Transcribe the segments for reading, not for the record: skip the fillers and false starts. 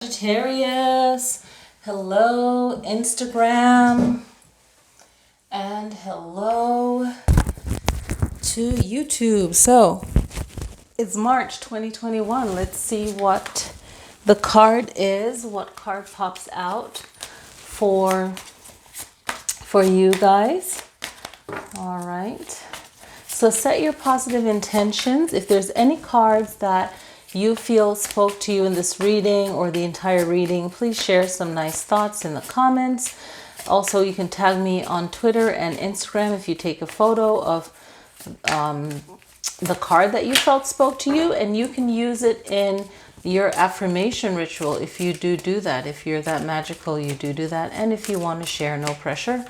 Sagittarius, hello Instagram, and hello to YouTube. So it's March 2021. Let's see what the card is, what card pops out for you guys. All right. So set your positive intentions. If there's any cards that you feel spoke to you in this reading or the entire reading, please share some nice thoughts in the comments. Also, you can tag me on Twitter and Instagram if you take a photo of the card that you felt spoke to you, and you can use it in your affirmation ritual if you do that. If you're that magical, you do that. And if you want to share, no pressure.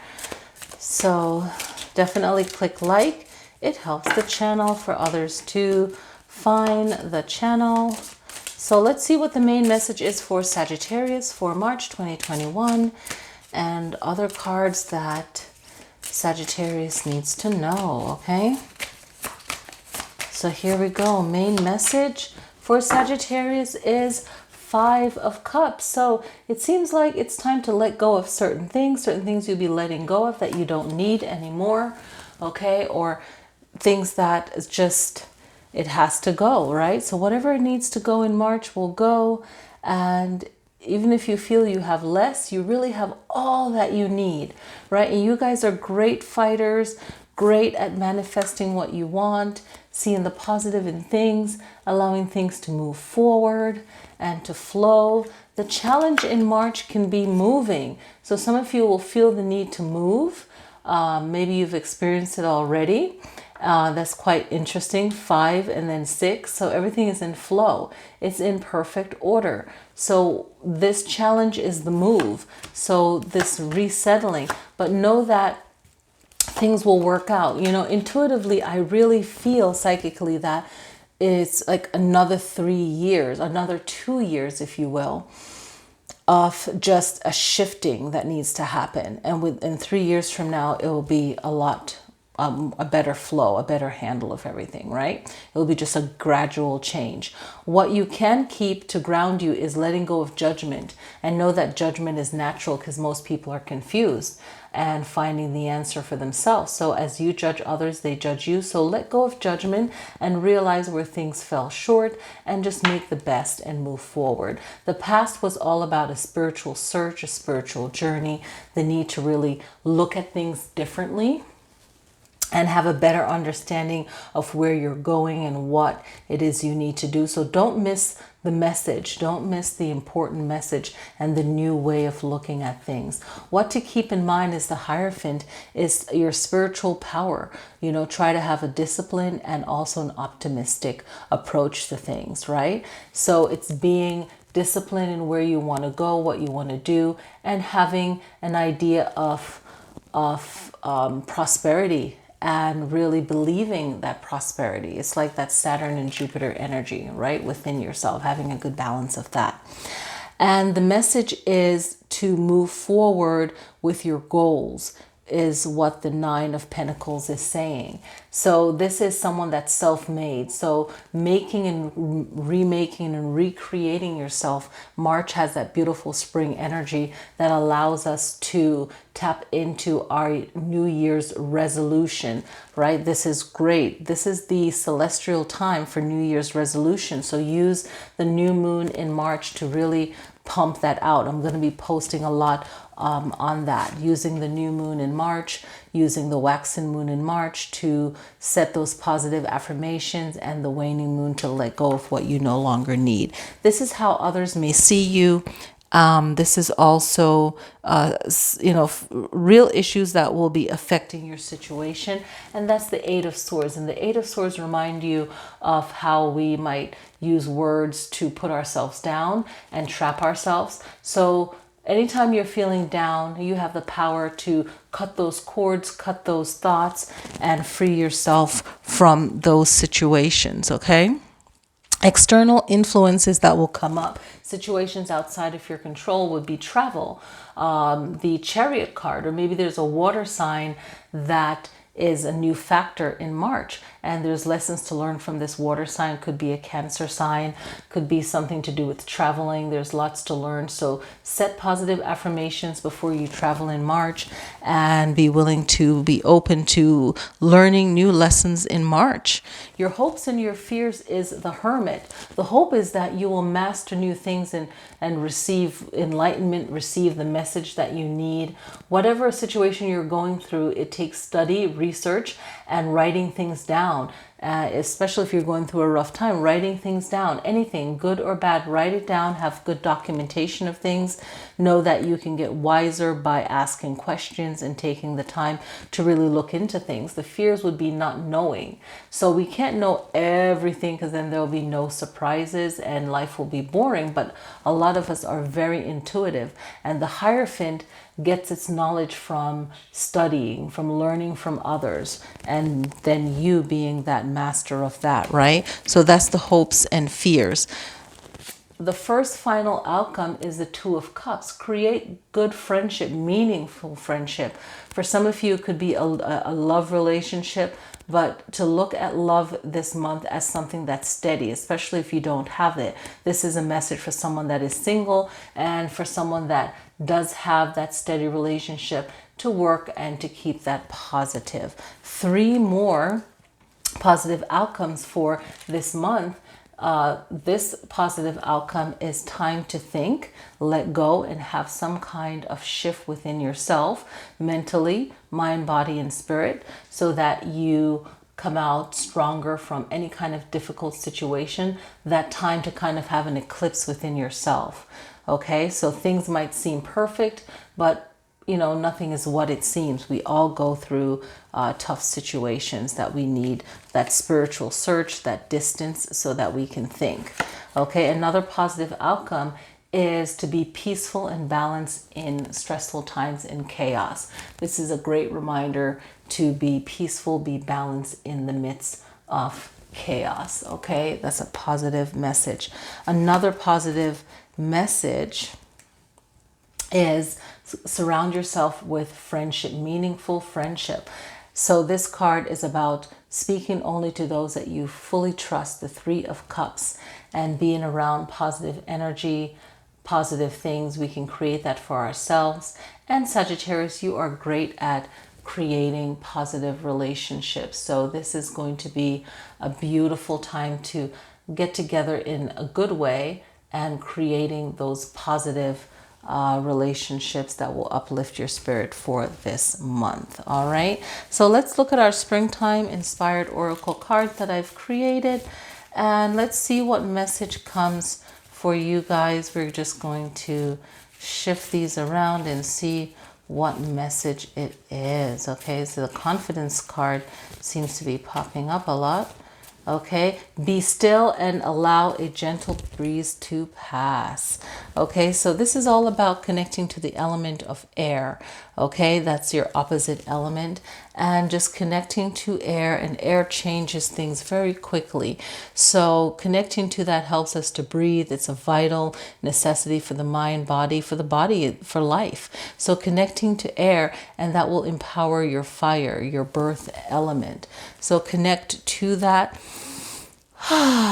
So definitely click like. It helps the channel for others to find the channel. So let's see what the main message is for Sagittarius for March 2021 and other cards that Sagittarius needs to know, okay? So here we go. Main message for Sagittarius is Five of Cups. So it seems like it's time to let go of certain things you'll be letting go of that you don't need anymore, okay? Or things that is just, it has to go, right? So whatever needs to go in March will go. And even if you feel you have less, you really have all that you need, right? And you guys are great fighters, great at manifesting what you want, seeing the positive in things, allowing things to move forward and to flow. The challenge in March can be moving. So some of you will feel the need to move. Maybe you've experienced it already. That's quite interesting. 5 and then 6. So everything is in flow. It's in perfect order. So this challenge is the move. So this resettling. But know that things will work out. You know, intuitively, I really feel psychically that it's like another 3 years, another 2 years, if you will, of just a shifting that needs to happen. And within 3 years from now, it will be a lot, a better flow, a better handle of everything, right? It will be just a gradual change. What you can keep to ground you is letting go of judgment, and know that judgment is natural because most people are confused and finding the answer for themselves. So as you judge others, they judge you. So let go of judgment and realize where things fell short and just make the best and move forward. The past was all about a spiritual search, a spiritual journey, the need to really look at things differently and have a better understanding of where you're going and what it is you need to do. So don't miss the message. Don't miss the important message and the new way of looking at things. What to keep in mind is the Hierophant is your spiritual power. You know, try to have a discipline and also an optimistic approach to things, right? So it's being disciplined in where you want to go, what you want to do, and having an idea of prosperity and really believing that prosperity. It's like that Saturn and Jupiter energy, right? Within yourself, having a good balance of that. And the message is to move forward with your goals, is what the Nine of Pentacles is saying. So this is someone that's self-made. So making and remaking and recreating yourself. March has that beautiful spring energy that allows us to tap into our New Year's resolution, right? This is great. This is the celestial time for New Year's resolution. So use the new moon in March to really pump that out. I'm going to be posting a lot on that, using the new moon in March, using the waxing moon in March to set those positive affirmations, and the waning moon to let go of what you no longer need. This is how others may see you. This is also, you know, real issues that will be affecting your situation. And that's the Eight of Swords. And the Eight of Swords remind you of how we might use words to put ourselves down and trap ourselves. So anytime you're feeling down, you have the power to cut those cords, cut those thoughts, and free yourself from those situations, okay? External influences that will come up, situations outside of your control, would be travel, the Chariot card, or maybe there's a water sign that is a new factor in March. and there's lessons to learn from this water sign. Could be a Cancer sign, could be something to do with traveling. There's lots to learn. So set positive affirmations before you travel in March, and be willing to be open to learning new lessons in March. Your hopes and your fears is the Hermit. The hope is that you will master new things and receive enlightenment, receive the message that you need. Whatever situation you're going through, it takes study, research, and writing things down. Especially if you're going through a rough time, writing things down, anything good or bad, write it down, have good documentation of things. Know that you can get wiser by asking questions and taking the time to really look into things. The fears would be not knowing. So we can't know everything, because then there'll be no surprises and life will be boring. But a lot of us are very intuitive, and the Hierophant gets its knowledge from studying, from learning from others, and then you being that master of that, right? So that's the hopes and fears. The first final outcome is the Two of Cups. Create good friendship, meaningful friendship. For some of you, it could be a love relationship, but to look at love this month as something that's steady, especially if you don't have it. This is a message for someone that is single, and for someone that does have that steady relationship, to work and to keep that positive. 3 more positive outcomes for this month. This positive outcome is time to think, let go, and have some kind of shift within yourself, mentally, mind, body, and spirit, so that you come out stronger from any kind of difficult situation. That time to kind of have an eclipse within yourself. Okay, so things might seem perfect, but you know, nothing is what it seems. We all go through tough situations that we need that spiritual search, that distance, so that we can think. Okay, another positive outcome is to be peaceful and balanced in stressful times and chaos. This is a great reminder to be peaceful, be balanced in the midst of chaos. Okay, that's a positive message. Another positive message is surround yourself with friendship, meaningful friendship. So this card is about speaking only to those that you fully trust, the 3 of Cups, and being around positive energy, positive things. We can create that for ourselves. And Sagittarius, you are great at creating positive relationships. So this is going to be a beautiful time to get together in a good way and creating those positive relationships that will uplift your spirit for this month. All right, so let's look at our springtime inspired oracle card that I've created, and let's see what message comes for you guys. We're just going to shift these around and see what message it is. Okay, so the confidence card seems to be popping up a lot. Okay, be still and allow a gentle breeze to pass. Okay, so this is all about connecting to the element of air. Okay, that's your opposite element, and just connecting to air, and air changes things very quickly. So connecting to that helps us to breathe. It's a vital necessity for the mind, body, for the body, for life. So connecting to air, and that will empower your fire, your birth element. So connect to that.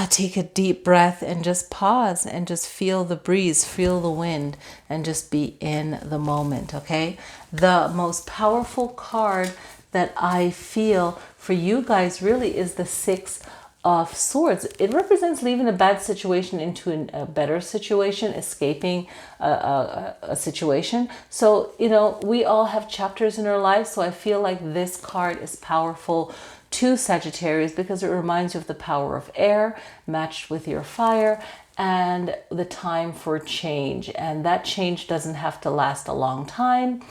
Take a deep breath and just pause and just feel the breeze, feel the wind, and just be in the moment. Okay, the most powerful card that I feel for you guys really is the 6 of Swords. It represents leaving a bad situation into a better situation, escaping a situation. So, you know, we all have chapters in our lives. So I feel like this card is powerful to Sagittarius because it reminds you of the power of air matched with your fire and the time for change. And that change doesn't have to last a long time.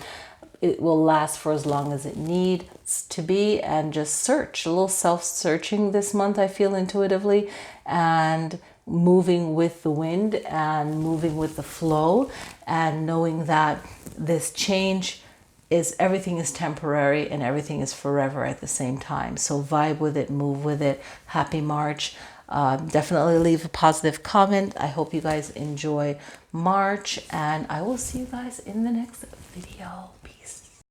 It will last for as long as it needs to be, and just search, a little self-searching this month, I feel intuitively, and moving with the wind and moving with the flow, and knowing that this change is, everything is temporary and everything is forever at the same time. So vibe with it, move with it. Happy March. Definitely leave a positive comment. I hope you guys enjoy March, and I will see you guys in the next video. Peace.